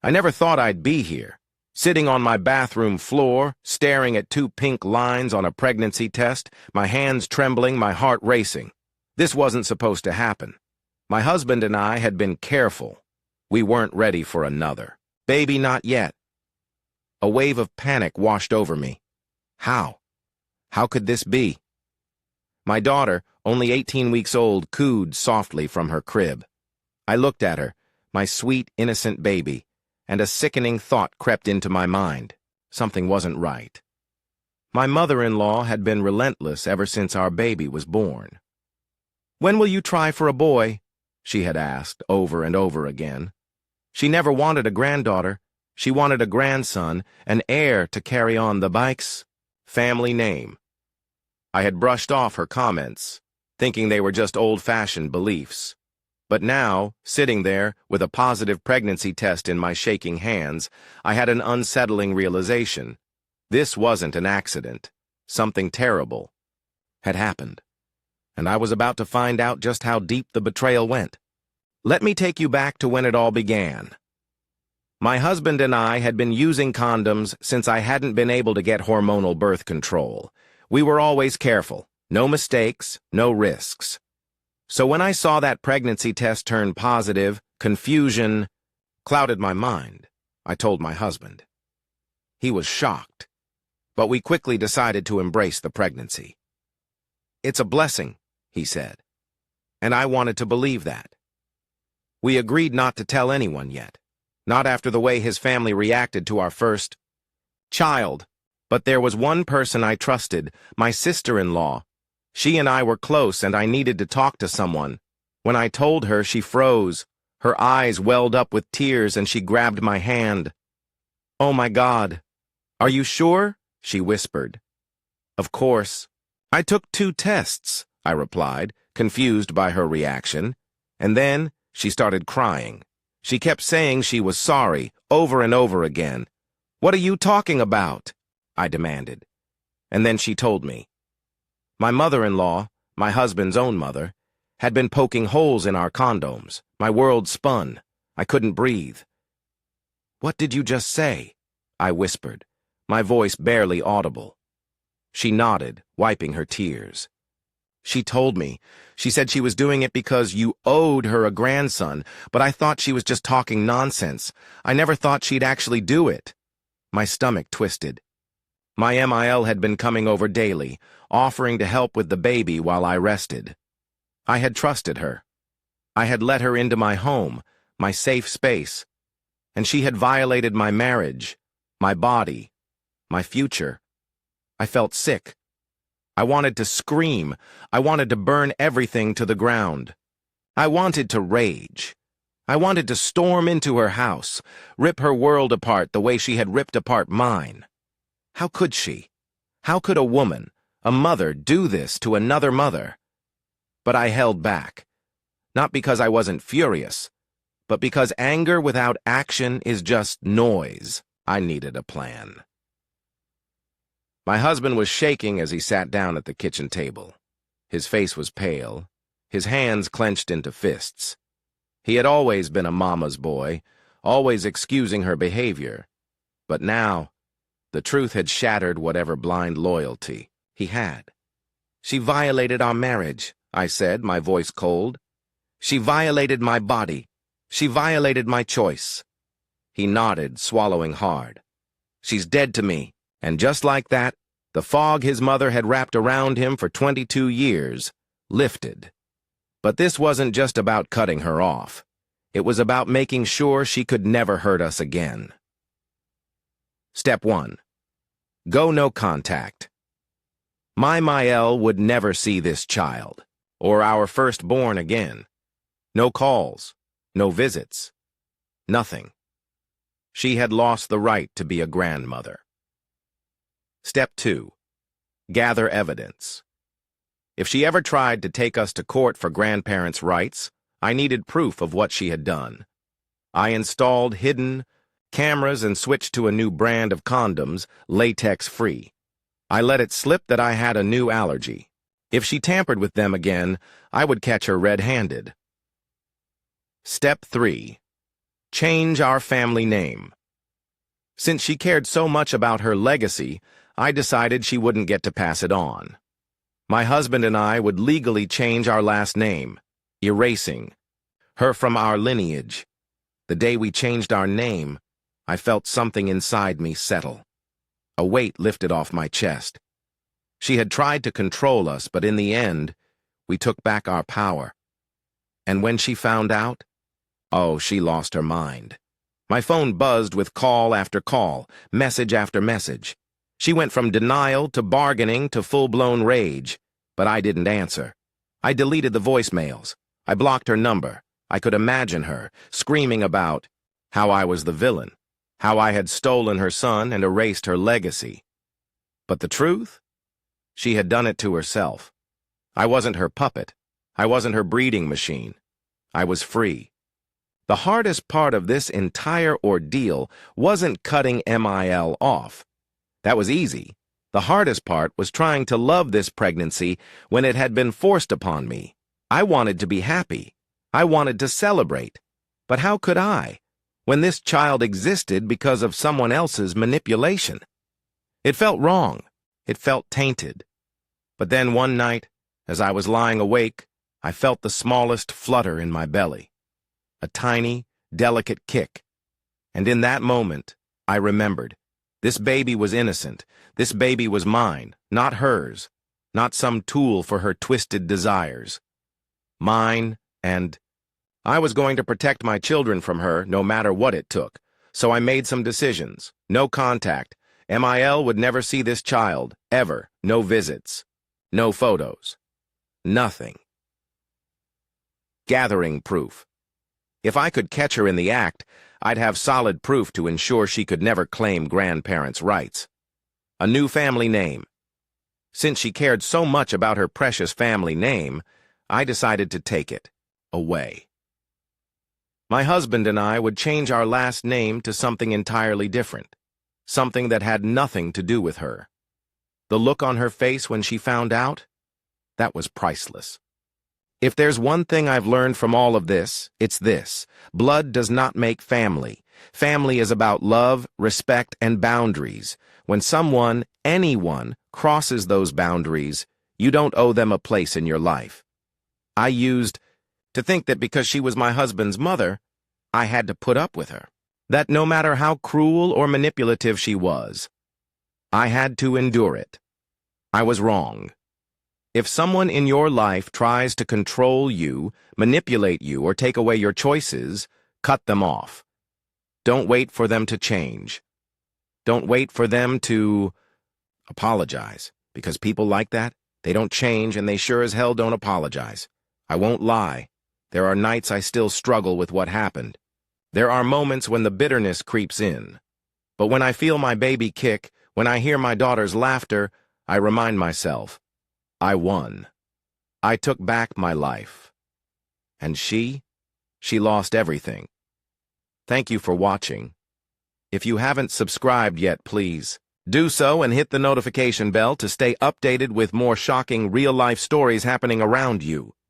I never thought I'd be here, sitting on my bathroom floor, staring at 2 pink lines on a pregnancy test, my hands trembling, my heart racing. This wasn't supposed to happen. My husband and I had been careful. We weren't ready for another. Baby, not yet. A wave of panic washed over me. How? How could this be? My daughter, only 18 weeks old, cooed softly from her crib. I looked at her, my sweet, innocent baby, and a sickening thought crept into my mind. Something wasn't right. My mother-in-law had been relentless ever since our baby was born. "When will you try for a boy?" she had asked over and over again. She never wanted a granddaughter. She wanted a grandson, an heir to carry on the Bike's family name. I had brushed off her comments, thinking they were just old-fashioned beliefs. But now, sitting there with a positive pregnancy test in my shaking hands, I had an unsettling realization. This wasn't an accident. Something terrible had happened. And I was about to find out just how deep the betrayal went. Let me take you back to when it all began. My husband and I had been using condoms since I hadn't been able to get hormonal birth control. We were always careful. No mistakes, no risks. So when I saw that pregnancy test turn positive, confusion clouded my mind. I told my husband. He was shocked, but we quickly decided to embrace the pregnancy. "It's a blessing," he said, and I wanted to believe that. We agreed not to tell anyone yet, not after the way his family reacted to our first child. But there was one person I trusted, my sister-in-law. She and I were close, and I needed to talk to someone. When I told her, she froze. Her eyes welled up with tears, and she grabbed my hand. "Oh, my God. Are you sure?" she whispered. "Of course. I took 2 tests," I replied, confused by her reaction. And then she started crying. She kept saying she was sorry, over and over again. "What are you talking about?" I demanded. And then she told me. My mother-in-law, my husband's own mother, had been poking holes in our condoms. My world spun. I couldn't breathe. "What did you just say?" I whispered, my voice barely audible. She nodded, wiping her tears. "She told me. She said she was doing it because you owed her a grandson, but I thought she was just talking nonsense. I never thought she'd actually do it." My stomach twisted. My MIL had been coming over daily, offering to help with the baby while I rested. I had trusted her. I had let her into my home, my safe space, and she had violated my marriage, my body, my future. I felt sick. I wanted to scream. I wanted to burn everything to the ground. I wanted to rage. I wanted to storm into her house, rip her world apart the way she had ripped apart mine. How could she? How could a woman, a mother, do this to another mother? But I held back. Not because I wasn't furious, but because anger without action is just noise. I needed a plan. My husband was shaking as he sat down at the kitchen table. His face was pale, his hands clenched into fists. He had always been a mama's boy, always excusing her behavior. But now, the truth had shattered whatever blind loyalty he had. "She violated our marriage," I said, my voice cold. "She violated my body. She violated my choice." He nodded, swallowing hard. "She's dead to me." And just like that, the fog his mother had wrapped around him for 22 years lifted. But this wasn't just about cutting her off. It was about making sure she could never hurt us again. Step 1. Go no contact. My Mael would never see this child, or our firstborn again. No calls, no visits, nothing. She had lost the right to be a grandmother. Step 2. Gather evidence. If she ever tried to take us to court for grandparents' rights, I needed proof of what she had done. I installed hidden cameras and switched to a new brand of condoms, latex-free. I let it slip that I had a new allergy. If she tampered with them again, I would catch her red-handed. Step 3. Change our family name. Since she cared so much about her legacy, I decided she wouldn't get to pass it on. My husband and I would legally change our last name, erasing her from our lineage. The day we changed our name, I felt something inside me settle. A weight lifted off my chest. She had tried to control us, but in the end, we took back our power. And when she found out, oh, she lost her mind. My phone buzzed with call after call, message after message. She went from denial to bargaining to full-blown rage, but I didn't answer. I deleted the voicemails. I blocked her number. I could imagine her screaming about how I was the villain, how I had stolen her son and erased her legacy. But the truth? She had done it to herself. I wasn't her puppet. I wasn't her breeding machine. I was free. The hardest part of this entire ordeal wasn't cutting MIL off. That was easy. The hardest part was trying to love this pregnancy when it had been forced upon me. I wanted to be happy. I wanted to celebrate. But how could I, when this child existed because of someone else's manipulation? It felt wrong. It felt tainted. But then one night, as I was lying awake, I felt the smallest flutter in my belly. A tiny, delicate kick. And in that moment, I remembered. This baby was innocent. This baby was mine, not hers, not some tool for her twisted desires. Mine, and I was going to protect my children from her no matter what it took. So I made some decisions. No contact. MIL would never see this child, ever. No visits. No photos. Nothing. Gathering proof. If I could catch her in the act, I'd have solid proof to ensure she could never claim grandparents' rights. A new family name. Since she cared so much about her precious family name, I decided to take it away. My husband and I would change our last name to something entirely different, something that had nothing to do with her. The look on her face when she found out, that was priceless. If there's one thing I've learned from all of this, it's this. Blood does not make family. Family is about love, respect, and boundaries. When someone, anyone, crosses those boundaries, you don't owe them a place in your life. I used to think that because she was my husband's mother, I had to put up with her. That no matter how cruel or manipulative she was, I had to endure it. I was wrong. If someone in your life tries to control you, manipulate you, or take away your choices, cut them off. Don't wait for them to change. Don't wait for them to apologize, because people like that, they don't change and they sure as hell don't apologize. I won't lie. There are nights I still struggle with what happened. There are moments when the bitterness creeps in. But when I feel my baby kick, when I hear my daughter's laughter, I remind myself, I won. I took back my life. And she lost everything. Thank you for watching. If you haven't subscribed yet, please do so and hit the notification bell to stay updated with more shocking real-life stories happening around you.